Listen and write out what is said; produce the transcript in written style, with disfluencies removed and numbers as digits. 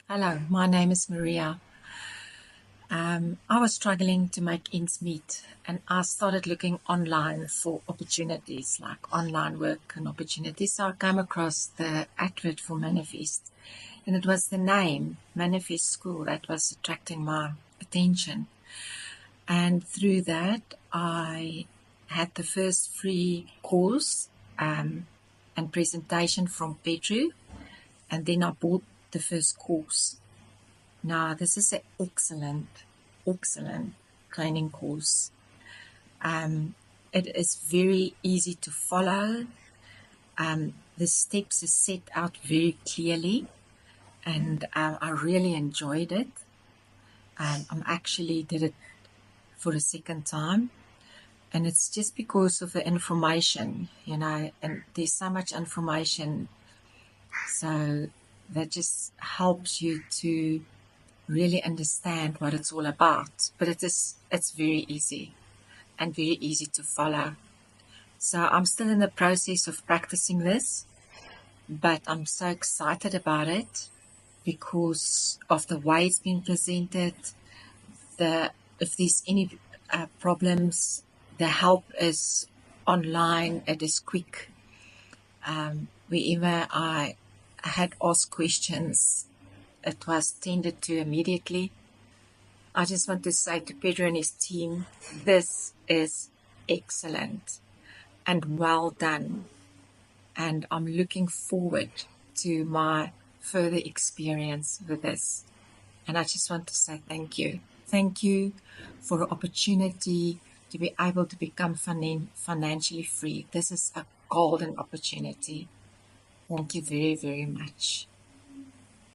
Hello, my name is Maria. I was struggling to make ends meet, and I started looking online for opportunities, like online work and opportunities. So I came across the advert for Moneyfest, and it was the name, Moneyfest School, that was attracting my attention. And through that, I had the first free course and presentation from Petru, and then I bought the first course. Now, this is an excellent training course. It is very easy to follow. The steps are set out very clearly, and I really enjoyed it. I'm actually did it for a second time, and it's just because of the information, and there's so much information, so that just helps you to really understand what it's all about. But it's very easy and very easy to follow. So I'm still in the process of practicing this, but I'm so excited about it because of the way it's been presented. If there's any problems, the help is online. It is quick. Wherever I had asked questions, it was tended to immediately. I just want to say to Pedro and his team, this is excellent and well done. And I'm looking forward to my further experience with this. And I just want to say thank you. Thank you for the opportunity to be able to become financially free. This is a golden opportunity. Thank you very, very much.